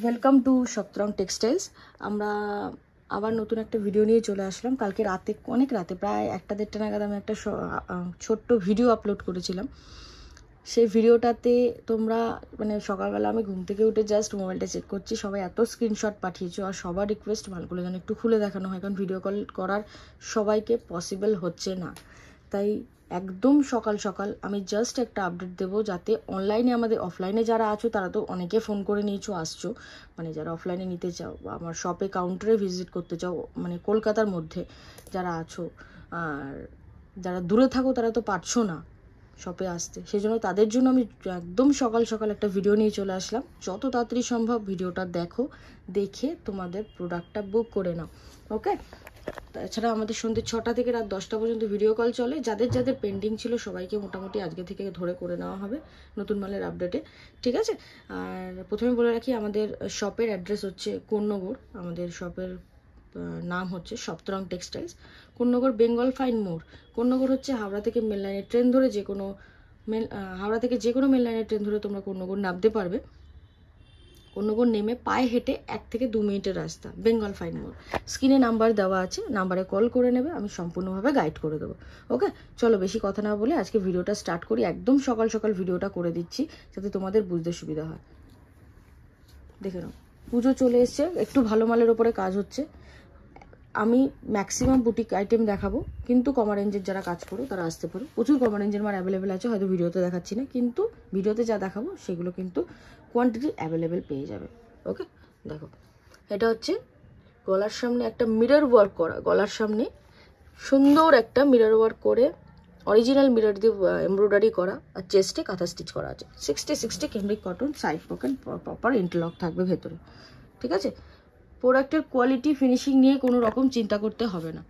Welcome to সপ্তরং textiles. আমরা আবার নতুন একটা ভিডিও নিয়ে চলে আসলাম। কালকে রাতে, অনেক রাতে, প্রায় 1-1:30 নাগাদ আমি একটা ছোট্ট ভিডিও আপলোড করেছিলাম। সেই ভিডিওটাতে তোমরা সকালবেলা আমি ঘুম থেকে উঠে জাস্ট মোবাইলটা চেক করছি, সবাই এত স্ক্রিনশট পাঠিয়েছো। আর সবার রিকোয়েস্ট মালগুলো যেন একটু খুলে দেখানো হয়, কারণ ভিডিও কল করার সবাইকে পসিবল হচ্ছে না। তাই একদম সকাল সকাল আমি জাস্ট একটা আপডেট দেবো, যাতে অনলাইনে আমাদের অফলাইনে যারা আছো তারা তো অনেকে ফোন করে নিয়েছো, আসছো, যারা অফলাইনে নিতে চাও বা আমার শপে কাউন্টারে ভিজিট করতে চাও, কলকাতার মধ্যে যারা আছো, আর যারা দূরে থাকো তারা তো পারছো না শপে আসতে, সেই জন্য তাদের জন্য আমি একদম সকাল সকাল একটা ভিডিও নিয়ে চলে আসলাম। যত তাড়াতাড়ি সম্ভব ভিডিওটা দেখো, দেখে তোমাদের প্রোডাক্টটা বুক করে নাও। ওকে, তাছাড়া আমাদের সন্ধ্যে 6টা থেকে রাত 10টা পর্যন্ত ভিডিও কল চলে। যাদের যাদের পেন্ডিং ছিল সবাইকে মোটামুটি আজকে থেকে ধরে করে নেওয়া হবে নতুন মালের আপডেটে, ঠিক আছে। আর প্রথমে বলে রাখি, আমাদের শপের অ্যাড্রেস হচ্ছে কোন্নগর। আমাদের শপের নাম হচ্ছে সপ্তরং টেক্সটাইলস, কোন্নগর বেঙ্গল ফাইন মোড়। কোন্নগর হচ্ছে হাওড়া থেকে মেল লাইনের ট্রেন ধরে হাওড়া থেকে যে কোনো মেল লাইনের ট্রেন ধরে তোমরা কোন্নগর নামতে পারবে। কোন্নগর নেমে পায়ে হেঁটে 1 থেকে 2 মিনিটের রাস্তা, বেঙ্গল ফাইন মোড়। স্ক্রিনে নাম্বার দেওয়া আছে, নাম্বারে কল করে নেবে, আমি সম্পূর্ণভাবে গাইড করে দেবো। ওকে, চলো বেশি কথা না বলে আজকে ভিডিওটা স্টার্ট করি। একদম সকাল সকাল ভিডিওটা করে দিচ্ছি যাতে তোমাদের বুঝতে সুবিধা হয়। দেখে নাও, পুজো চলে এসছে, একটু ভালো মালের ওপরে কাজ হচ্ছে। আমি ম্যাক্সিমাম বুটিক আইটেম দেখাবো, কিন্তু কমা রেঞ্জের যারা কাজ করো তারা আসতে পারো। প্রচুর কমা রেঞ্জের মাল অ্যাভেলেবেল আছে, হয়তো ভিডিওতে দেখাচ্ছি না, কিন্তু ভিডিওতে যা দেখাবো সেগুলো কিন্তু কোয়ান্টিটি অ্যাভেলেবেল পেয়ে যাবে। ওকে, দেখো, এটা হচ্ছে গলার সামনে একটা মিরর ওয়ার্ক করা, গলার সামনে সুন্দর একটা মিরর ওয়ার্ক করে অরিজিনাল মিরর দিয়ে এমব্রয়ডারি করা, আর চেস্টে কাঁথা স্টিচ করা আছে। 60 cambric cotton, side pocket proper interlock থাকবে ভেতরে, ঠিক আছে। প্রোডাক্টের কোয়ালিটি ফিনিশিং নিয়ে কোনো রকম চিন্তা করতে হবে না।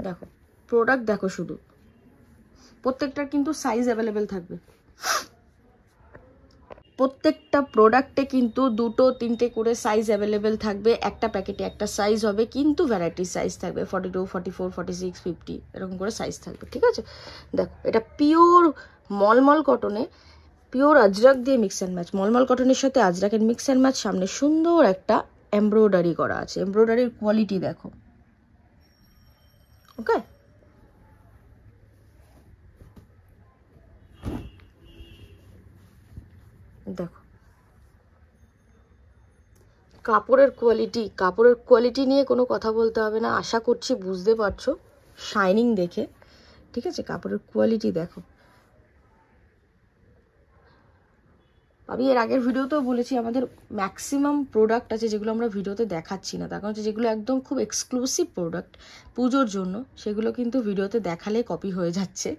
দেখো প্রোডাক্ট, দেখো শুধু, প্রত্যেকটার কিন্তু সাইজ অ্যাভেলেবেল থাকবে। প্রত্যেকটা প্রোডাক্টে কিন্তু 2-3টে করে সাইজ অ্যাভেলেবেল থাকবে। একটা প্যাকেটে একটা সাইজ হবে, কিন্তু ভ্যারাইটি সাইজ থাকবে, 42, 44, 46, 50 এরকম করে সাইজ থাকবে, ঠিক আছে। দেখো, এটা পিওর মলমল কটনে, পিওর আজরাক দিয়ে মিক্স অ্যান্ড ম্যাচ। মলমল কটনের সাথে আজরাকের মিক্স অ্যান্ড ম্যাচ, সামনে সুন্দর একটা এমব্রয়ডারি করা আছে। এমব্রয়ডারির কোয়ালিটি দেখো। ওকে, দেখো কাপড়ের কোয়ালিটি নিয়ে কোনো কথা বলতে হবে না, আশা করছি বুঝতে পারছো শাইনিং দেখে, ঠিক আছে। কাপড়ের কোয়ালিটি দেখো। আমি এর আগের ভিডিওতেও বলেছি, আমাদের ম্যাক্সিমাম প্রোডাক্ট আছে যেগুলো আমরা ভিডিওতে দেখাচ্ছি না, তার কারণ হচ্ছে যেগুলো একদম খুব এক্সক্লুসিভ প্রোডাক্ট পুজোর জন্য, সেগুলো কিন্তু ভিডিওতে দেখালে কপি হয়ে যাচ্ছে,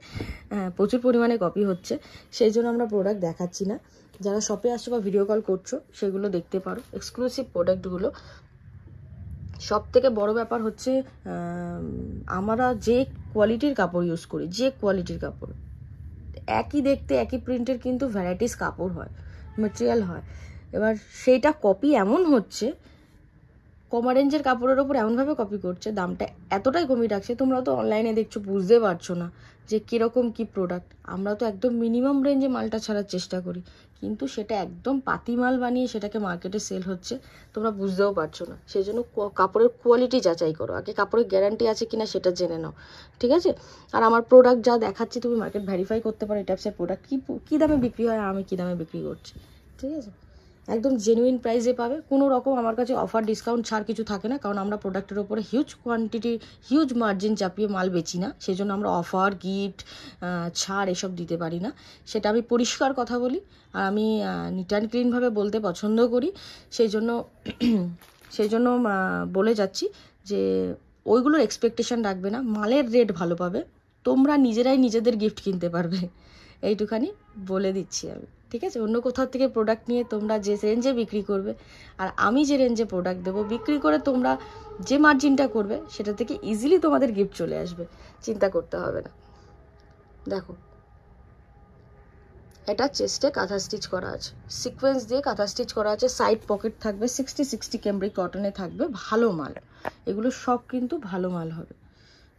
প্রচুর পরিমাণে কপি হচ্ছে, সেই জন্য আমরা প্রোডাক্ট দেখাচ্ছি না। যারা শপে আসছো বা ভিডিও কল করছো সেগুলো দেখতে পারো, এক্সক্লুসিভ প্রোডাক্টগুলো। সব থেকে বড় ব্যাপার হচ্ছে আমরা যে কোয়ালিটির কাপড় ইউজ করি, যে কোয়ালিটির কাপড়, একই দেখতে একই প্রিন্টের কিন্তু ভ্যারাইটিস কাপড় হয়, ম্যাটেরিয়াল হয়। এবার সেইটা কপি এমন হচ্ছে, কমা রেঞ্জের কাপড়ের ওপর এমনভাবে কপি করছে, দামটা এতটাই কমিয়ে রাখছে, তোমরা তো অনলাইনে দেখছো, বুঝতে পারছো না যে কীরকম কী প্রোডাক্ট। আমরা তো একদম মিনিমাম রেঞ্জে মালটা ছাড়ার চেষ্টা করি, কিন্তু সেটা একদম পাতি মাল বানিয়ে সেটাকে মার্কেটে সেল হচ্ছে, তোমরা বুঝতেও পারছো না। সেই জন্য কাপড়ের কোয়ালিটি যাচাই করো, আগে কাপড়ের গ্যারান্টি আছে কিনা সেটা জেনে নাও, ঠিক আছে। আর আমার প্রোডাক্ট যা দেখাচ্ছি তুমি মার্কেট ভেরিফাই করতে পারো, এই টাইপসের প্রোডাক্ট কী দামে বিক্রি হয় আর আমি কী দামে বিক্রি করছি, ঠিক আছে। একদম জেনুইন প্রাইসে পাবে, কোনো রকম আমার কাছে অফার ডিসকাউন্ট ছাড় কিছু থাকে না, কারণ আমরা প্রোডাক্টের ওপরে হিউজ কোয়ান্টিটি, হিউজ মার্জিন চাপিয়ে মাল বেচি না, সেই জন্য আমরা অফার, গিফট, ছাড় এসব দিতে পারি না। সেটা আমি পরিষ্কার কথা বলি, আর আমি নিট অ্যান্ড ক্লিনভাবে বলতে পছন্দ করি, সেই জন্য বলে যাচ্ছি যে ওইগুলোর এক্সপেকটেশন রাখবে না, মালের রেট ভালো পাবে, তোমরা নিজেরাই নিজেদের গিফট কিনতে পারবে, এইটুখানি বলে দিচ্ছি আমি, ঠিক আছে। অন্য কোথাও থেকে প্রোডাক্ট নিয়ে তোমরা যে রেঞ্জে বিক্রি করবে, আর আমি যে রেঞ্জে প্রোডাক্ট দেবো, বিক্রি করে তোমরা যে মার্জিনটা করবে সেটা থেকে ইজিলি তোমাদের গিফট চলে আসবে, চিন্তা করতে হবে না। দেখো, এটা চেস্টে কাঁথা স্টিচ করা আছে, সিকোয়েন্স দিয়ে কাঁথা স্টিচ করা আছে, সাইড পকেট থাকবে, 60 ক্যামব্রিক কটনে থাকবে, ভালো মাল, এগুলো সব কিন্তু ভালো মাল হবে,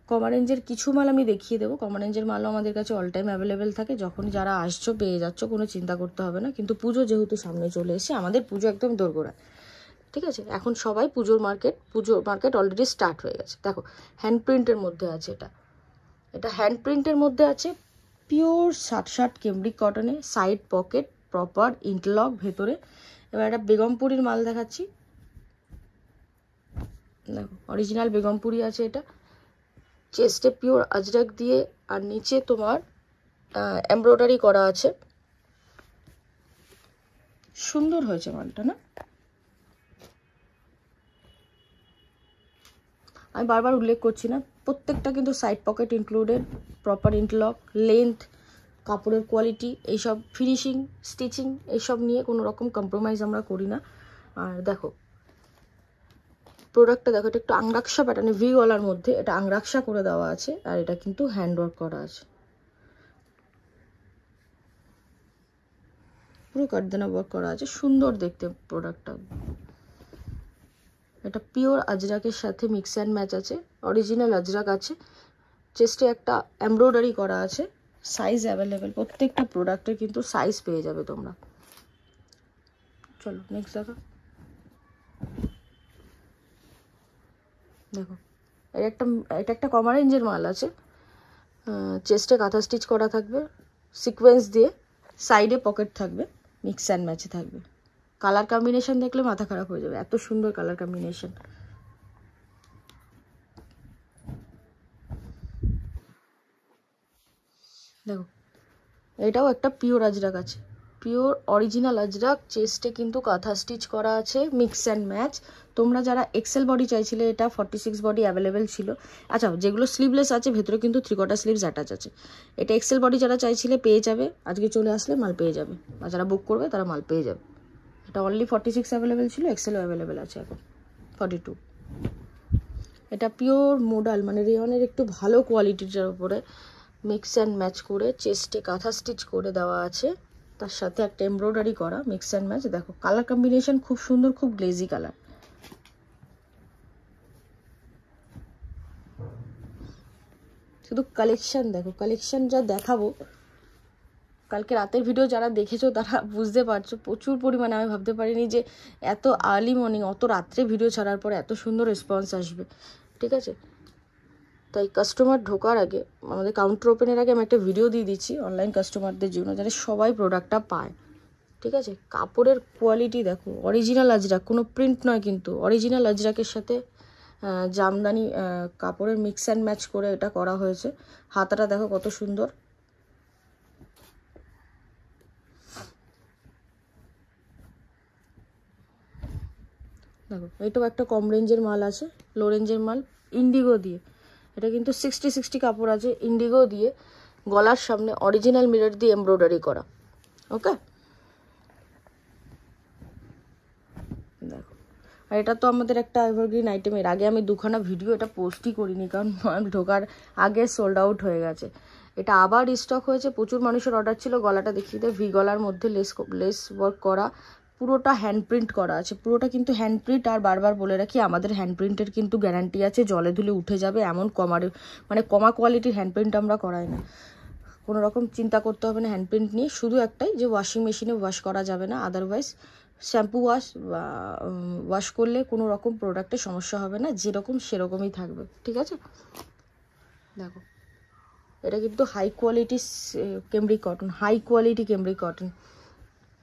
কমা রেঞ্জের কিছু মাল আমি দেখিয়ে দেবো। কমা রেঞ্জের মালও আমাদের কাছে অল টাইম অ্যাভেলেবেল থাকে, যখন যারা আসছো পেয়ে যাচ্ছ, কোনো চিন্তা করতে হবে না। কিন্তু পুজো যেহেতু সামনে চলে এসে, আমাদের পুজো একদম দোরগোড়ায়, ঠিক আছে? এখন সবাই পুজোর মার্কেট অলরেডি স্টার্ট হয়ে গেছে। দেখো হ্যান্ড প্রিন্টের মধ্যে আছে, এটা হ্যান্ড প্রিন্টের মধ্যে আছে, পিওর 60 কেমব্রিক কটনে, সাইড পকেট, প্রপার ইন্টারলক ভেতরে। এবার একটা বেগমপুরির মাল দেখাচ্ছি, দেখো অরিজিনাল বেগমপুরি আছে এটা, চেস্টে পিওর আজরাক দিয়ে, আর নিচে তোমার এমব্রয়ডারি করা আছে। সুন্দর হয়েছে মালটা না? আমি বারবার উল্লেখ করছি না, প্রত্যেকটা কিন্তু side pocket included, proper interlock, length, কাপড়ের কোয়ালিটি, এইসব ফিনিশিং, স্টিচিং, এইসব নিয়ে কোনো রকম কম্প্রোমাইজ আমরা করি না। আর দেখো প্রোডাক্টটা দেখো, এটা একটু আংরাক্সা প্যাটার্নে, ভি গলার মধ্যে এটা আংরাক্সা করে দেওয়া আছে, আর এটা কিন্তু হ্যান্ডওয়ার্ক করা আছে, পুরো কাটদানা ওয়ার্ক করা আছে, সুন্দর দেখতে প্রোডাক্টটা। এটা পিওর আজরাকের সাথে মিক্স অ্যান্ড ম্যাচ আছে, অরিজিনাল আজরাক আছে, চেস্টে একটা এমব্রয়ডারি করা আছে, সাইজ অ্যাভেলেবেল, প্রত্যেকটা প্রোডাক্টের কিন্তু সাইজ পেয়ে যাবে তোমরা। চলো নেক্সট দেখো, দেখো এটা একটা কমা রেঞ্জের মাল আছে, চেস্টে কাঁথা স্টিচ করা থাকবে সিকোয়েন্স দিয়ে, সাইডে পকেট থাকবে, মিক্স অ্যান্ড ম্যাচে থাকবে। কালার কম্বিনেশন দেখলে মাথা খারাপ হয়ে যাবে, এত সুন্দর কালার কম্বিনেশন। দেখো এটাও একটা পিওর আজরাক আছে, পিওর অরিজিনাল আজরাক, চেস্টে কিন্তু কাঁথা স্টিচ করা আছে, মিক্স অ্যান্ড ম্যাচ। তোমরা যারা এক্সেল বডি চাইছিলে, এটা 46 বডি অ্যাভেলেবেল ছিল। আচ্ছা, যেগুলো স্লিভলেস আছে ভেতরে কিন্তু 3/4 স্লিভস অ্যাটাচ আছে। এটা এক্সেল বডি যারা চাইছিলে পেয়ে যাবে, আজকে চলে আসলে মাল পেয়ে যাবে, আর যারা বুক করবে তারা মাল পেয়ে যাবে। এটা অনলি 46 অ্যাভেলেবেল ছিল, এক্সেলও অ্যাভেলেবেল আছে এখন 42। এটা পিওর মোডাল, মানে রেয়নের একটু ভালো কোয়ালিটিটার উপরে মিক্স অ্যান্ড ম্যাচ করে চেস্টে কাঁথা স্টিচ করে দেওয়া আছে, তার সাথে একটা এমব্রয়ডারি করা, মিক্স অ্যান্ড ম্যাচ। দেখো কালার কম্বিনেশন খুব সুন্দর, খুব গ্লেজি কালার। শুধু কালেকশন দেখো, কালেকশন যা দেখাবো, কালকে রাতের ভিডিও যারা দেখেছো তারা বুঝতে পারছো, প্রচুর পরিমাণে। আমি ভাবতে পারিনি যে এত আর্লি মর্নিং, অত রাত্রে ভিডিও ছাড়ার পরে এত সুন্দর রেসপন্স আসবে, ঠিক আছে? তাই কাস্টমার ঢোকার আগে, আমাদের কাউন্টার ওপেনের আগে আমি একটা ভিডিও দিয়ে দিচ্ছি অনলাইন কাস্টমারদের জন্য, যাতে সবাই প্রোডাক্টটা পায়, ঠিক আছে? কাপড়ের কোয়ালিটি দেখো, অরিজিনাল আজরাক, কোনো প্রিন্ট নয় কিন্তু, অরিজিনাল আজরাকের সাথে জামদানি কাপড়ের মিক্স অ্যান্ড ম্যাচ করে এটা করা হয়েছে। হাতাটা দেখো কত সুন্দর, দেখো এটাও একটা কম রেঞ্জের মাল আছে, লো রেঞ্জের মাল, ইন্ডিগো দিয়ে। এটা কিন্তু 60 কাপড় আছে, ইন্ডিগো দিয়ে, গলার সামনে অরিজিনাল মিরর দিয়ে এমব্রয়ডারি করা। ওকে, দেখো আর এটা তো আমাদের একটা এভারগ্রিন আইটেম। এর আগে আমি দুখানা ভিডিও এটা পোস্টই করিনি, কারণ ঢোকার আগে সোল্ড আউট হয়ে গেছে। এটা আবার রিস্টক হয়েছে, প্রচুর মানুষের অর্ডার ছিল। গলাটা দেখিয়ে দেয়, ভি গলার মধ্যে লেস ওয়ার্ক করা, পুরোটা হ্যান্ড প্রিন্ট করা আছে, পুরোটা কিন্তু হ্যান্ড প্রিন্ট। আর বারবার বলে রাখি, আমাদের হ্যান্ড প্রিন্টের কিন্তু গ্যারান্টি আছে, জলে ধুলে উঠে যাবে এমন কমা কোয়ালিটির হ্যান্ড প্রিন্ট আমরা করাই না। কোনো রকম চিন্তা করতে হবে না হ্যান্ড প্রিন্ট নিয়ে, শুধু একটাই যে ওয়াশিং মেশিনে ওয়াশ করা যাবে না, আদারওয়াইজ শ্যাম্পু ওয়াশ করলে কোনো রকম প্রোডাক্টের সমস্যা হবে না, যেরকম সেরকমই থাকবে, ঠিক আছে? দেখো এটা কিন্তু high quality cambric cotton, high quality cambric cotton,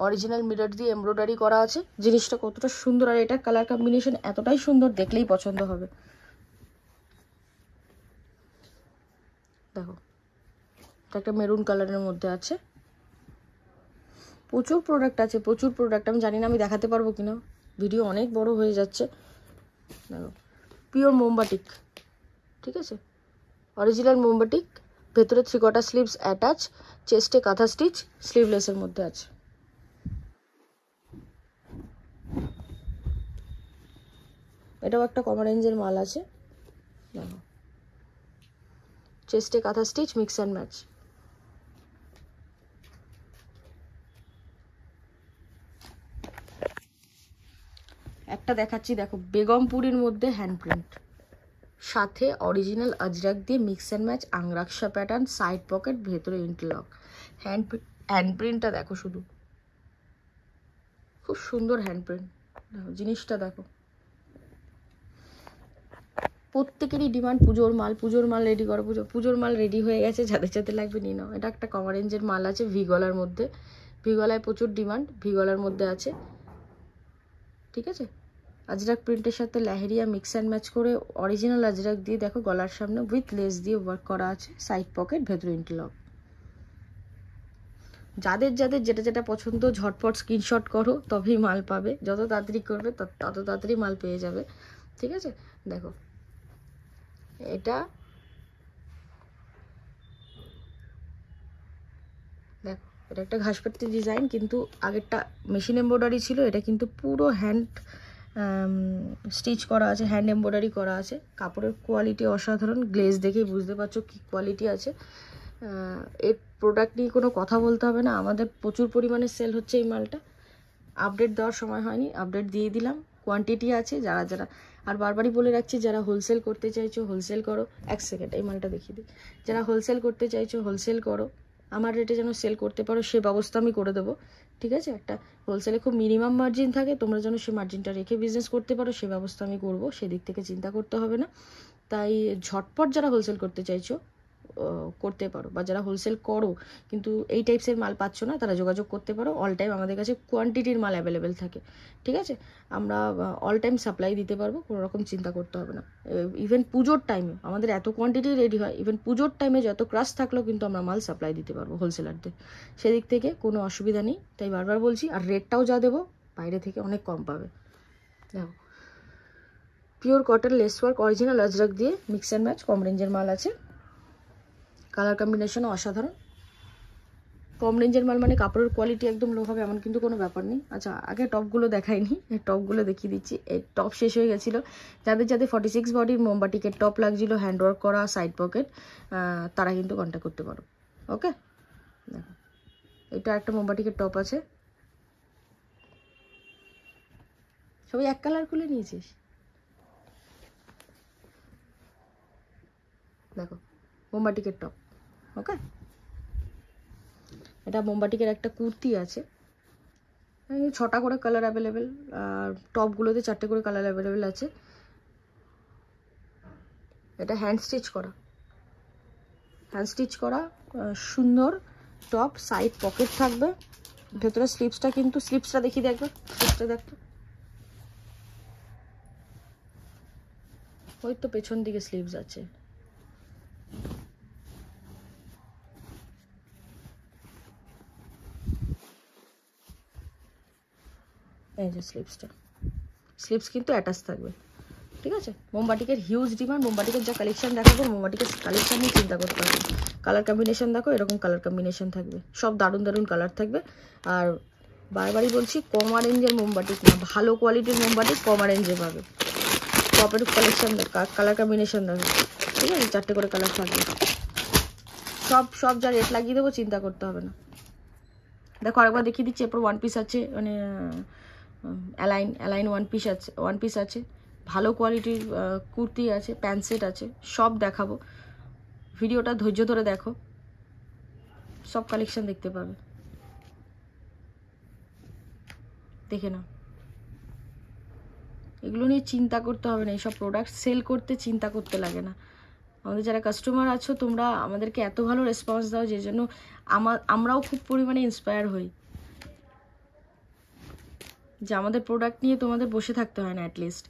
original mirror দিয়ে এমব্রয়ডারি করা আছে। জিনিসটা কতটা সুন্দর, আর এটার কালার কম্বিনেশন এতটাই সুন্দর, দেখলেই পছন্দ হবে। দেখো এটা একটা মেরুন কালারের মধ্যে আছে, প্রচুর প্রোডাক্ট আছে, প্রচুর প্রোডাক্ট। আমি জানি না আমি দেখাতে পারবো কিনা, ভিডিও অনেক বড় হয়ে যাচ্ছে। দেখো পিওর মোমবাটিক, ঠিক আছে, অরিজিনাল মোমবাটিক, ভেতরে 3/4 স্লিভস অ্যাটাচ, চেস্টে কাঁথা স্টিচ, স্লিভলেসের মধ্যে আছে। এটাও একটা কম রেঞ্জের মাল আছে, দেখো চেস্টে কাঁথা স্টিচ, মিক্স অ্যান্ড ম্যাচ। একটা দেখাচ্ছি, দেখো বেগমপুরির মধ্যে হ্যান্ড প্রিন্ট, সাথে অরিজিনাল আজরাক দিয়ে mix and match angrakha pattern, side pocket, ভেতরে ইন্টারলক। হ্যান্ডপ্রিন্টটা দেখো শুধু, খুব সুন্দর হ্যান্ডপ্রিন্ট। দেখো জিনিসটা দেখো, প্রত্যেকেরই ডিমান্ড পুজোর মাল, পুজোর মাল রেডি করো, পুজোর মাল রেডি হয়ে গেছে, যাদের যাদের লাগবে নিয়ে নাও। এটা একটা কম রেঞ্জের মাল আছে ভি গলার মধ্যে, ভি গলায় প্রচুর ডিমান্ড, ভি গলার মধ্যে আছে, ঠিক আছে। আজরাক প্রিন্টের সাথে লেহেরিয়া মিক্স অ্যান্ড ম্যাচ করে অরিজিনাল আজরাক দিয়ে দেখো গলার সামনে উইথ লেস দিয়ে ওয়ার্ক করা আছে, সাইড পকেট, ভেতরে ইন্টারলক। যাদের যাদের যেটা যেটা পছন্দ ঝটপট স্ক্রিনশট করো, তবেই মাল পাবে। যত তাড়াতাড়ি করবে তত তাড়াতাড়ি মাল পেয়ে যাবে, ঠিক আছে। দেখো এটা দেখো, এটা একটা ঘাসপাতি ডিজাইন, কিন্তু আগেরটা মেশিন এমব্রয়ডারি ছিল, এটা কিন্তু পুরো হ্যান্ড স্টিচ করা আছে, হ্যান্ড এমব্রয়ডারি করা আছে। কাপড়ের কোয়ালিটি অসাধারণ, গ্লেজ দেখেই বুঝতে পারছো কি কোয়ালিটি আছে। এই প্রোডাক্ট নিয়ে কোনো কথা বলতে হবে না, আমাদের প্রচুর পরিমাণে সেল হচ্ছে এই মালটা। আপডেট দেওয়ার সময় হয়নি, আপডেট দিয়ে দিলাম। কোয়ান্টিটি আছে, যারা যারা, আর বারবারই বলে রাখছি, যারা হোলসেল করতে চাইছো হোলসেল করো। এক সেকেন্ড এই মালটা দেখিয়ে দিই। যারা হোলসেল করতে চাইছো হোলসেল করো, আমার রেটে যেন সেল করতে পারো সে ব্যবস্থা আমি করে দেবো, ঠিক আছে। একটা হোলসেলে খুব মিনিমাম মার্জিন থাকে, তোমরা যেন সে মার্জিনটা রেখে বিজনেস করতে পারো সে ব্যবস্থা আমি করবো, সেদিক থেকে চিন্তা করতে হবে না। তাই ঝটপট যারা হোলসেল করতে চাইছো করতে পারো, বা যারা হোলসেল করো কিন্তু এই টাইপসের মাল পাচ্ছ না, তারা যোগাযোগ করতে পারো। অল টাইম আমাদের কাছে কোয়ান্টিটির মাল অ্যাভেলেবেল থাকে, ঠিক আছে। আমরা অল টাইম সাপ্লাই দিতে পারবো, কোনো রকম চিন্তা করতে হবে না। ইভেন পুজোর টাইমে আমাদের এত কোয়ান্টিটি রেডি হয়, ইভেন পুজোর টাইমে যত ক্রাশ থাকলেও কিন্তু আমরা মাল সাপ্লাই দিতে পারবো হোলসেলারদের, সেদিক থেকে কোনো অসুবিধা নেই। তাই বারবার বলছি, আর রেটটাও যা দেবো বাইরে থেকে অনেক কম পাবে। দেখো pure cotton less work original Ajrakh দিয়ে মিক্স অ্যান্ড ম্যাচ, কম রেঞ্জের মাল আছে, কালার কম্বিনেশনও অসাধারণ। কম রেঞ্জের মাল মানে কাপড়ের কোয়ালিটি একদম লো হবে এমন কিন্তু কোনো ব্যাপার নেই। আচ্ছা আগে টপগুলো দেখাইনি, এই টপগুলো দেখিয়ে দিচ্ছি। এই টপ শেষ হয়ে গেছিলো, যাদের যাদের 46 বডির মোমবাটিকের টপ লাগছিলো, হ্যান্ডওয়ার্ক করা, সাইড পকেট, তারা কিন্তু কন্ট্যাক্ট করতে পারো, ওকে। দেখো এটা একটা মোমবাটিকের টপ আছে, সবাই এক কালার খুলে নিয়েছিস। দেখো মোমবাটিকের টপ, ওকে। এটা মোমবাটিকের একটা কুর্তি আছে, 6টা করে কালার অ্যাভেলেবেল, আর টপগুলোতে 4টে করে কালার অ্যাভেলেবেল আছে। এটা হ্যান্ড স্টিচ করা, হ্যান্ড স্টিচ করা সুন্দর টপ, সাইড পকেট থাকবে, ভেতরে স্লিপসটা, কিন্তু স্লিপসটা দেখিয়ে দেখবে, স্লিপসটা দেখো, ওই তো পেছন দিকে স্লিভস আছে। এই যে স্লিপসটা, স্লিপস কিন্তু অ্যাটাচ থাকবে, ঠিক আছে। মোমবাটিকের হিউজ ডিমান্ড, মোমবাটিকের যা কালেকশন দেখাবো, মোমবাটিকের কালেকশন নিয়ে চিন্তা করতে হবে। কালার কম্বিনেশন দেখো, এরকম কালার কম্বিনেশন থাকবে, সব দারুণ দারুণ কালার থাকবে। আর বারবারই বলছি, কমা রেঞ্জের মোমবাটিক না, ভালো কোয়ালিটির মোমবাটিক কমা রেঞ্জে পাবে। টপের কালেকশন দেখো, কালার কম্বিনেশন দেখো, ঠিক আছে, 4টে করে কালার থাকবে। সব যা রেট লাগিয়ে দেবো চিন্তা করতে হবে না। দেখো আরেকবার দেখিয়ে দিচ্ছি। এরপর ওয়ান পিস আছে, মানে অ্যালাইন ওয়ান পিস আছে, ভালো কোয়ালিটির কুর্তি আছে, প্যান্ট সেট আছে, সব দেখাবো। ভিডিওটা ধৈর্য ধরে দেখো, সব কালেকশন দেখতে পাবে, দেখে নাও। এগুলো নিয়ে চিন্তা করতে হবে না, এইসব প্রোডাক্ট সেল করতে চিন্তা করতে লাগে না। আমাদের যারা কাস্টমার আছো, তোমরা আমাদেরকে এত ভালো রেসপন্স দাও, যে জন্য আমরাও খুব পরিমাণে ইন্সপায়ার হই, যে আমাদের প্রোডাক্ট নিয়ে তোমাদের বসে থাকতে হয় না। অ্যাটলিস্ট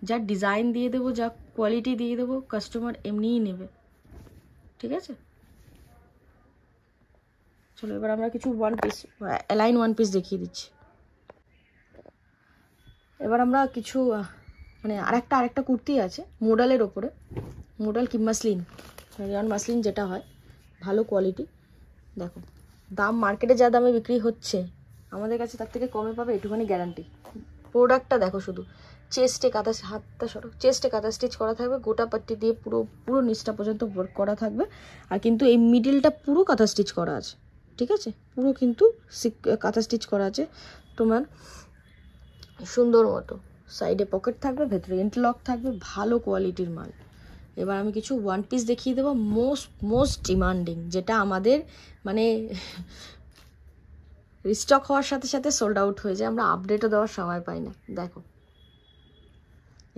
যা ডিজাইন দিয়ে দেবো, যা কোয়ালিটি দিয়ে দেবো, কাস্টমার এমনিই নেবে, ঠিক আছে। চলো এবার আমরা কিছু one piece, align one piece দেখিয়ে দিচ্ছি। এবার আমরা কিছু মানে আরেকটা কুর্তি আছে মোডালের ওপরে, মোডাল কি মাসলিন, রেয়ন মাসলিন যেটা হয়, ভালো কোয়ালিটি। দেখো দাম মার্কেটে যা দামে বিক্রি হচ্ছে, আমাদের কাছে তার থেকে কমে পাবে, এটুখানি গ্যারান্টি। প্রোডাক্টটা দেখো শুধু, চেস্টে কাঁথা, হাতটা সরো, চেস্টে কাঁথা স্টিচ করা থাকবে, গোটা পাট্টি দিয়ে পুরো নিচটা পর্যন্ত ওয়ার্ক করা থাকবে। আর কিন্তু এই মিডিলটা পুরো কাঁথা স্টিচ করা আছে, ঠিক আছে, পুরো কিন্তু কাঁথা স্টিচ করা আছে তোমার সুন্দর মতো। সাইডে পকেট থাকবে, ভেতরে ইন্টারলক থাকবে, ভালো কোয়ালিটির মাল, এবার আমি কিছু ওয়ান পিস দেখিয়ে দেবো, মোস্ট ডিমান্ডিং, যেটা আমাদের মানে রিস্টক হওয়ার সাথে সাথে সোল্ড আউট হয়ে যায়, আমরা আপডেটও দেওয়ার সময় পাই না। দেখো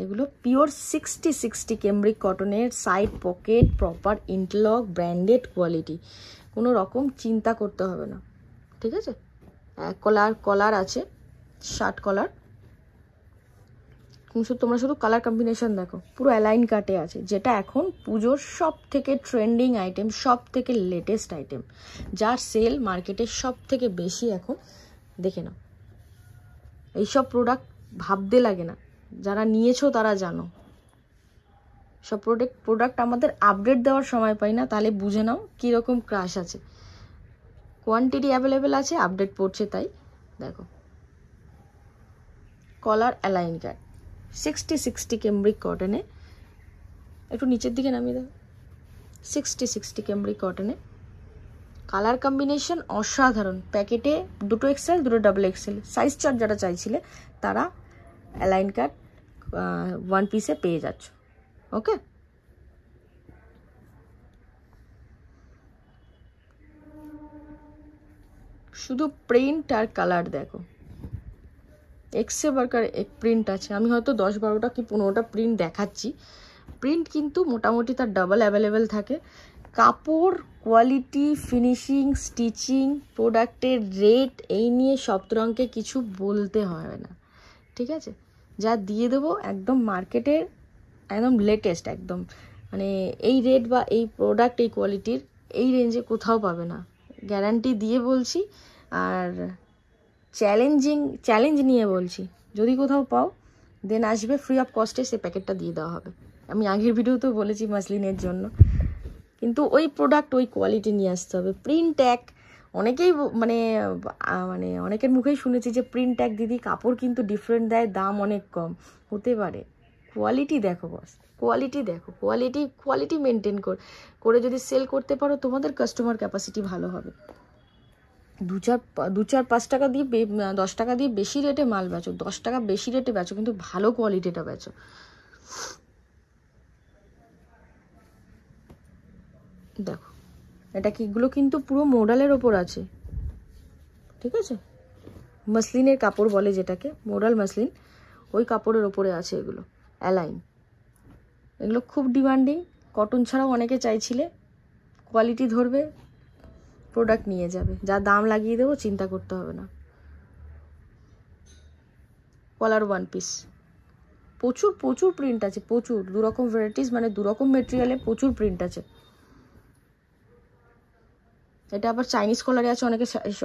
এগুলো পিওর 60 ক্যামব্রিক কটনের, side pocket, proper interlock, branded quality, কোনো রকম চিন্তা করতে হবে না, ঠিক আছে। কলার আছে, শার্ট কলার, তোমরা শুধু কালার কম্বিনেশন দেখো, পুরো অ্যালাইন কাটে আছে, যেটা এখন পুজোর সব থেকে ট্রেন্ডিং আইটেম, সব থেকে লেটেস্ট আইটেম, যার সেল মার্কেটে সব থেকে বেশি এখন। দেখে নাও, এইসব প্রোডাক্ট ভাবতে লাগে না, যারা নিয়েছো তারা জানো। সব প্রোডাক্ট আমাদের আপডেট দেওয়ার সময় পাই না, তাহলে বুঝে নাও কীরকম ক্রাশ আছে। কোয়ান্টিটি অ্যাভেলেবেল আছে, আপডেট পড়ছে তাই। দেখো কলার অ্যালাইন কাট, 60 ক্যামব্রিক কটনে, একটু নিচের দিকে নামিয়ে দাও, 60 ক্যামব্রিক কটনে, কালার কম্বিনেশন অসাধারণ। প্যাকেটে দুটো এক্সেল, দুটো ডাবল এক্সেল সাইজ চার্ট যারা চাইছিলে তারা অ্যালাইন কাট ওয়ান পিসে পেয়ে যাচ্ছ। ওকে, শুধু প্রিন্ট আর কালার দেখো, এক্সে বার্কার এক প্রিন্ট আছে, আমি হয়তো 10-12টা কি 15টা প্রিন্ট দেখাচ্ছি, প্রিন্ট কিন্তু মোটামুটি তার ডাবল অ্যাভেলেবেল থাকে। কাপড় কোয়ালিটি, ফিনিশিং, স্টিচিং, প্রোডাক্টের রেট, এই নিয়ে সপ্তরঙ্গে কিছু বলতে হয় না, ঠিক আছে। যা দিয়ে দেবো একদম মার্কেটের একদম লেটেস্ট, একদম মানে এই রেট বা এই প্রোডাক্ট এই কোয়ালিটির এই রেঞ্জে কোথাও পাবে না, গ্যারান্টি দিয়ে বলছি। আর চ্যালেঞ্জ নিয়ে বলছি, যদি কোথাও পাও দেন আসবে, ফ্রি অফ কস্টে সে প্যাকেটটা দিয়ে দেওয়া হবে। আমি আগের ভিডিওতেও বলেছি মাসলিনের জন্য, কিন্তু ওই প্রোডাক্ট ওই কোয়ালিটি নিয়ে আসতে হবে। প্রিন্ট ট্যাগ অনেকেই মানে অনেকের মুখেই শুনেছি যে প্রিন্ট ট্যাগ দিদি কাপড় কিন্তু ডিফারেন্ট দেয়, দাম অনেক কম, হতে পারে। কোয়ালিটি দেখো বস, কোয়ালিটি দেখো, কোয়ালিটি মেনটেন করে যদি সেল করতে পারো, তোমাদের কাস্টমার ক্যাপাসিটি ভালো হবে। 2-4-5 টাকা দিয়ে 10 টাকা দিয়ে বেশি রেটে মাল বেচো, 10 টাকা বেশি রেটে বেচো, কিন্তু ভালো কোয়ালিটিটা বেচো। দেখো এটা কি, এগুলো কিন্তু পুরো মোডালের ওপর আছে, ঠিক আছে। মসলিনের কাপড় বলে যেটাকে, মোডাল মসলিন, ওই কাপড়ের ওপরে আছে এগুলো অ্যালাইন। এগুলো খুব ডিমান্ডিং, কটন ছাড়াও অনেকে চাইছিলে, কোয়ালিটি ধরবে প্রোডাক্ট নিয়ে যাবে, যা দাম লাগিয়ে দেবো চিন্তা করতে হবে না। কলার ওয়ান পিস, প্রচুর প্রিন্ট আছে, প্রচুর, 2 রকম ভ্যারাইটিস, মানে 2 রকম মেটেরিয়ালে প্রচুর প্রিন্ট আছে। এটা আবার চাইনিজ কলারে আছে,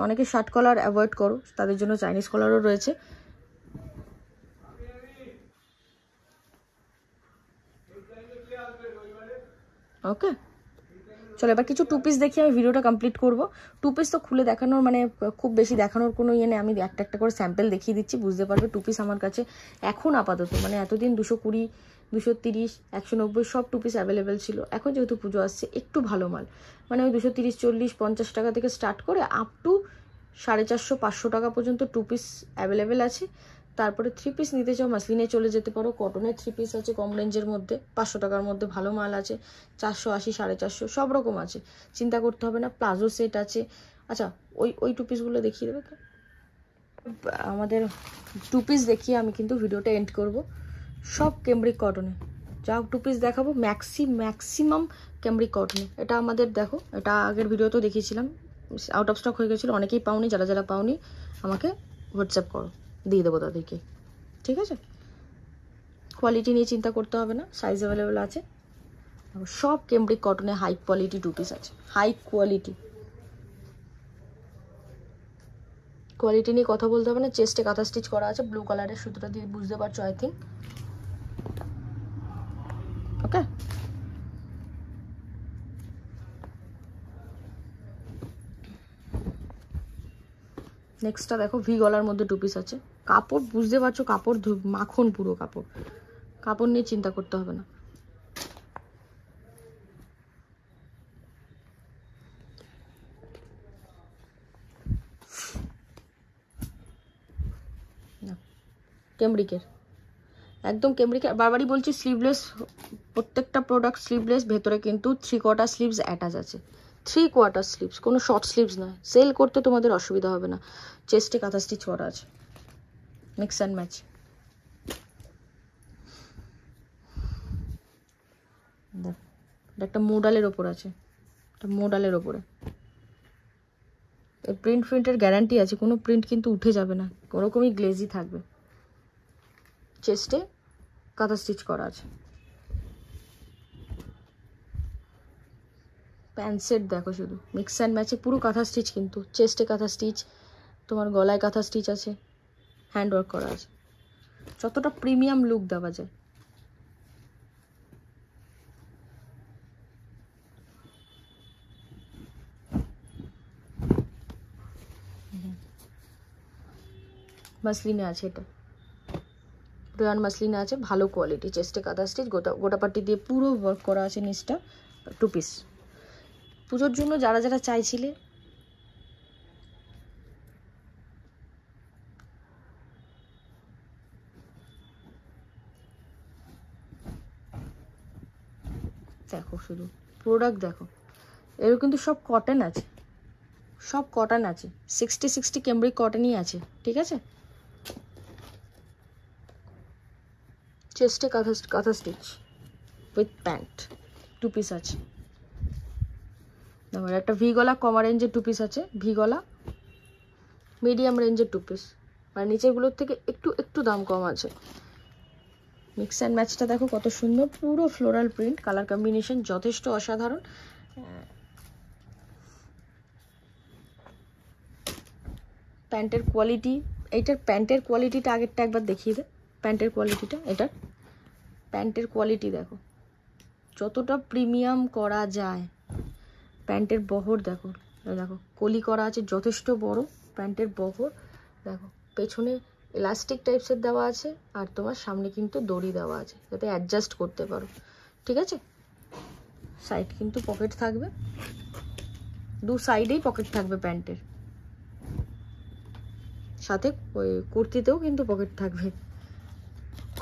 অনেকে শার্ট কলার অ্যাভয়েড করো, তাদের জন্য চাইনিজ কলারও রয়েছে। ওকে, চলো এবার কিছু টু পিস দেখি, আমি ভিডিওটা কমপ্লিট করবো। টু পিস তো খুলে দেখানোর মানে খুব বেশি দেখানোর কোনো ইয়ে নেই, আমি একটা করে স্যাম্পল দেখিয়ে দিচ্ছি, বুঝতে পারবে। টু পিস আমার কাছে এখন আপাতত, মানে এতদিন 220, 230, 190 সব টু পিস অ্যাভেলেবেল ছিল। এখন যেহেতু পুজো আসছে, একটু ভালো মাল, মানে ওই 230, 40, 50 টাকা থেকে স্টার্ট করে আপ টু 450, 500 টাকা পর্যন্ত টু পিস অ্যাভেলেবেল আছে। তারপরে থ্রি পিস নিতে চাও মাসলিনে চলে যেতে পারো, কটনের থ্রি পিস আছে কম রেঞ্জের মধ্যে, 500 টাকার মধ্যে ভালো মাল আছে, 480, 450 সব রকম আছে, চিন্তা করতে হবে না। প্লাজো সেট আছে। আচ্ছা ওই টু পিসগুলো দেখিয়ে দেবে তো, আমাদের টু পিস দেখিয়ে আমি কিন্তু ভিডিওটা এন্ড করব। সব ক্যামব্রিক কটনে, যা টু পিস দেখাবো ম্যাক্সিমাম ক্যামব্রিক কটনে। এটা আমাদের দেখো, এটা আগের ভিডিওতেও দেখিয়েছিলাম, আউট অফ স্টক হয়ে গেছিলো, অনেকেই পাওনি, যারা পাওনি আমাকে হোয়াটসঅ্যাপ করো, দিয়ে দেবো তাদেরকে, ঠিক আছে। কোয়ালিটি নিয়ে চিন্তা করতে হবে না, সাইজ অ্যাভেলেবেল আছে। সব ক্যামব্রিক কটনে হাই কোয়ালিটি টু পিস আছে, হাই কোয়ালিটি নিয়ে কথা বলতে হবে না। চেস্টে কাঁথা স্টিচ করা আছে, ব্লু কালারের সুতোটা দিয়ে বুঝতে পারছো আই থিঙ্ক। ওকে, নেক্সটটা দেখো, ভি গলার মধ্যে টু পিস আছে। কাপড় বুঝতে পারছো, কাপড় মাখন, পুরো কাপড় নিয়ে চিন্তা করতে হবে না। ক্যামব্রিকের একদম কেমব্রিক। বারবারই বলছি স্লিভলেস, প্রত্যেকটা প্রোডাক্ট স্লিভলেস, ভেতরে কিন্তু 3/4 স্লিভস অ্যাটাচ আছে, 3/4 স্লিভস, কোনো শর্ট স্লিভস নয়। সেল করতে তোমাদের অসুবিধা হবে না। চেস্টে কাঁথা স্টিচ করা আছে, মিক্স অ্যান্ড ম্যাচ। দেখো এটা একটা মোডালের ওপর আছে, একটা মোডালের ওপরে। এই প্রিন্টের গ্যারান্টি আছে, কোনো প্রিন্ট কিন্তু উঠে যাবে না, ওরকমই গ্লেজি থাকবে। চেস্টে কাঁথা স্টিচ করা আছে। প্যান্ট সেট দেখো শুধু, মিক্স অ্যান্ড ম্যাচে পুরো কাঁথা স্টিচ, কিন্তু চেস্টে কাঁথা স্টিচ, তোমার গলায় কাঁথা স্টিচ আছে, হ্যান্ড ওয়ার্ক করা আছে, যতটা প্রিমিয়াম লুক দেওয়া যায়। মাসলিনে আছে, এটা রেয়ান মাসলিনে আছে, ভালো কোয়ালিটি। চেস্টে কাঁথা স্টিচ, গোটাপাটি দিয়ে পুরো ওয়ার্ক করা আছে নিচটা। 2 পিস। পুজোর জন্য যারা যারা চাইছিলে, দেখো শুধু প্রোডাক্ট দেখো। এর কিন্তু সব কটন আছে, সব কটন আছে, 60 ক্যামব্রিক কটনই আছে, ঠিক আছে। চেস্টে কাঁথা স্টিচ উইথ প্যান্ট, 2 পিস আছে। তারপর একটা ভি গলা কমা রেঞ্জের 2 পিস আছে, ভি গলা মিডিয়াম রেঞ্জের 2 পিস, আর নিচেগুলোর থেকে একটু একটু দাম কম আছে। মিক্স অ্যান্ড ম্যাচটা দেখো কত সুন্দর, পুরো ফ্লোরাল প্রিন্ট, কালার কম্বিনেশন যথেষ্ট অসাধারণ। প্যান্টের কোয়ালিটি, এইটার প্যান্টের কোয়ালিটিটা আগেরটা একবার দেখিয়ে দে। প্যান্টের কোয়ালিটিটা, এটার প্যান্টের কোয়ালিটি দেখো যতটা প্রিমিয়াম করা যায়। প্যান্টের বহর দেখো, দেখো কলি করা আছে যথেষ্ট বড় প্যান্টের বহর। দেখো পেছনে ইলাস্টিক টাইপসের দেওয়া আছে, আর তোমার সামনে কিন্তু দড়ি দেওয়া আছে যাতে অ্যাডজাস্ট করতে পারো, ঠিক আছে। সাইড কিন্তু পকেট থাকবে, 2 সাইডেই পকেট থাকবে প্যান্টের সাথে। ওই কুর্তিতেও কিন্তু পকেট থাকবে,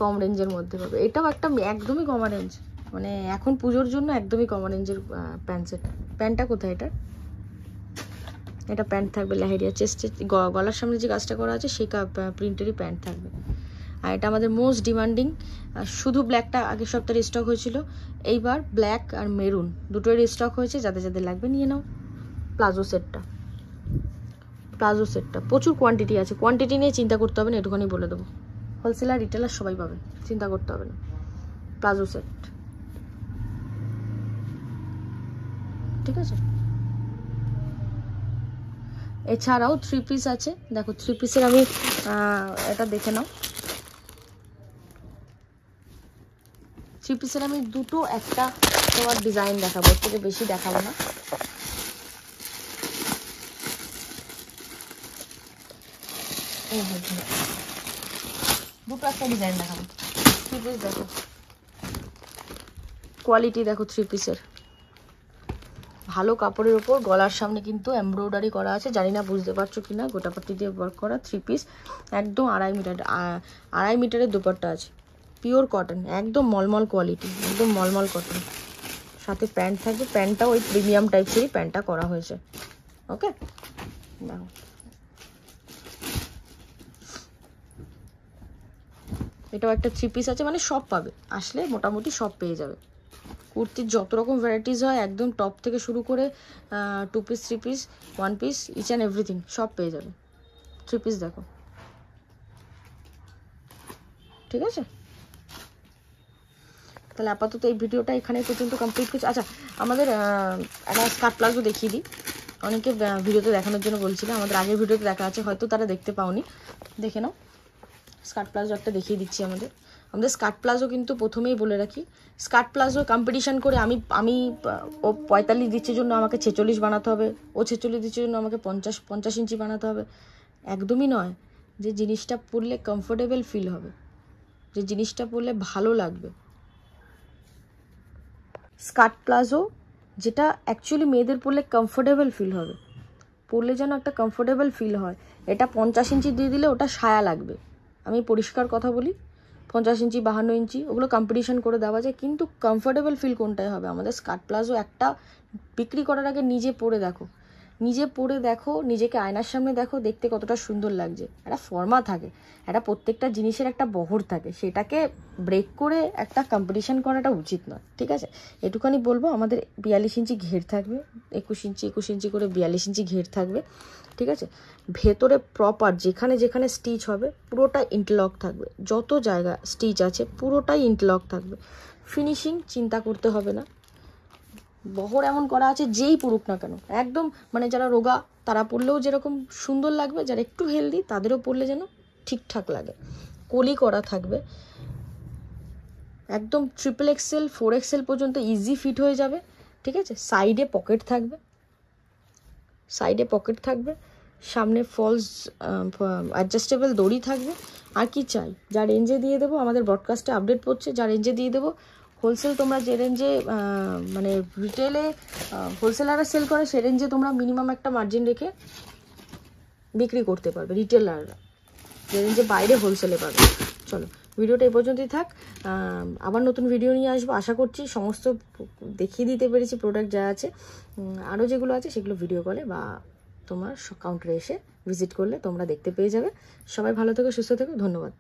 কম রেঞ্জের মধ্যে পাবে। এটাও একটা একদমই কমা রেঞ্জ, মানে এখন পুজোর জন্য একদমই কমা রেঞ্জের প্যান্ট সেট। প্যান্টটা কোথায় এটার? এটা প্যান্ট থাকবে লেহেরিয়া, চেস্টে গলার সামনে যে কাজটা করা আছে সেই প্রিন্টেরই প্যান্ট থাকবে। আর এটা আমাদের মোস্ট ডিমান্ডিং, শুধু ব্ল্যাকটা আগের সপ্তাহে স্টক হয়েছিল, এইবার ব্ল্যাক আর মেরুন দুটোর স্টক হয়েছে, যাদের যাদের লাগবে নিয়ে নাও। প্লাজো সেটটা, প্লাজো সেটটা প্রচুর কোয়ান্টিটি আছে, কোয়ান্টিটি নিয়ে চিন্তা করতে হবে না, এটুখানি বলে দেবো। হোলসেলার রিটেলার সবাই পাবে, চিন্তা করতে হবে না। প্লাজো সেট, ঠিক আছে। এছাড়াও 3 পিস আছে, দেখো 3 পিসের আমি এটা দেখে নাও। 3 পিসের আমি দুটো একটা তোমার ডিজাইন দেখাবো, এর থেকে বেশি দেখাবো না। দুটো একটা ডিজাইন দেখাবো। 3 পিস দেখো, কোয়ালিটি দেখো 3 পিসের, ভালো কাপড়ের উপর গলার সামনে কিন্তু এমব্রয়ডারি করা আছে, জানি না বুঝতে পারছো কিনা, গোটাপাটি দিয়ে ওয়ার্ক করা 3 পিস, একদম 2.5 মিটারের দুপাট্টা আছে, পিওর কটন, একদম মলমল কোয়ালিটি, একদম মলমল কটন। সাথে প্যান্ট থাকবে, প্যান্টটা ওই প্রিমিয়াম টাইপসেরই প্যান্টটা করা হয়েছে, ওকে। দেখো এটাও একটা 3 পিস আছে, মানে সব পাবে, আসলে মোটামুটি সব পেয়ে যাবে। কুর্তির যত রকম ভ্যারাইটিস হয়, একদম টপ থেকে শুরু করে 2 piece 3 piece 1 piece each and everything সব পেয়ে যাবে। 3 পিস দেখো, ঠিক আছে। তাহলে আপাতত এই ভিডিওটা এখানে পর্যন্ত কমপ্লিট করছি। আচ্ছা, আমাদের একটা স্কার্ট প্লাজো দেখিয়ে দিই, অনেকে ভিডিওতে দেখানোর জন্য বলছিল, আমাদের আগের ভিডিওতে দেখা আছে, হয়তো তারা দেখতে পাওনি, দেখে নাও। স্কার্ট প্লাজো একটা দেখিয়ে দিচ্ছি। আমাদের স্কার্ট প্লাজো কিন্তু প্রথমেই বলে রাখি, স্কার্ট প্লাজো কম্পিটিশান করে আমি ও 45 দিচ্ছে জন্য আমাকে 46 বানাতে হবে, ও 46 দিচ্ছে জন্য আমাকে 50 ইঞ্চি বানাতে হবে, একদমই নয়। যে জিনিসটা পরলে কমফোর্টেবল ফিল হবে, যে জিনিসটা পরলে ভালো লাগবে, স্কার্ট প্লাজো যেটা অ্যাকচুয়ালি মেয়েদের পরলে কমফোর্টেবল ফিল হবে, পরলে যেন একটা কমফোর্টেবল ফিল হয়। এটা 50 ইঞ্চি দিয়ে দিলে ওটা সায়া লাগবে, আমি পরিষ্কার কথা বলি, 50 ইঞ্চি 52 ইঞ্চি, ওগুলো কম্পিটিশন করে দেওয়া যায়, কিন্তু কমফোর্টেবল ফিল কোনটাই হবে? আমাদের স্কার্ট প্লাজো একটা বিক্রি করার আগে নিজে পরে দেখো, নিজেকে আয়নার সামনে দেখো, দেখতে কতটা সুন্দর লাগছে। একটা ফর্মা থাকে, একটা প্রত্যেকটা জিনিসের একটা বহর থাকে, সেটাকে ব্রেক করে একটা কম্পিটিশন করাটা উচিত নয়, ঠিক আছে? এটুখানি বলবো। আমাদের 42 ইঞ্চি ঘের থাকবে, 21 ইঞ্চি করে 42 ইঞ্চি ঘের থাকবে, ঠিক আছে? ভেতরে প্রপার যেখানে যেখানে স্টিচ হবে পুরোটা ইন্টারলক থাকবে, যত জায়গা স্টিচ আছে পুরোটাই ইন্টারলক থাকবে। ফিনিশিং চিন্তা করতে হবে না, বহর এমন করা আছে যেই পড়ুক না কেন একদম, মানে যারা রোগা তারা পরলেও যেরকম সুন্দর লাগবে, যারা একটু হেলদি তাদেরও পরলে যেন ঠিকঠাক লাগে। কলি করা থাকবে, একদম XXL 4XL পর্যন্ত ইজি ফিট হয়ে যাবে, ঠিক আছে? সাইডে পকেট থাকবে, সামনে ফলস অ্যাডজাস্টেবল দড়ি থাকবে। আর কি চাই? যা রেঞ্জে দিয়ে দেবো, আমাদের ব্রডকাস্টে আপডেট পড়ছে, যা রেঞ্জে দিয়ে দেবো, হোলসেল তোমরা যে রেঞ্জে মানে রিটেলে হোলসেলাররা সেল করে সে রেঞ্জে তোমরা মিনিমাম একটা মার্জিন রেখে বিক্রি করতে পারবে, রিটেলাররা যে রেঞ্জে বাইরে হোলসেলে পাবে। চলো, ভিডিওটা এই পর্যন্তই থাক, আবার নতুন ভিডিও নিয়ে আসবো আশা করছি। সমস্ত দেখিয়ে দিতে পেরেছি প্রোডাক্ট যা আছে, আরও যেগুলো আছে সেগুলো ভিডিও কলে বা তোমার কাউন্টারে এসে ভিজিট করলে তোমরা দেখতে পেয়ে যাবে। সবাই ভালো থেকো, সুস্থ থেকো, ধন্যবাদ।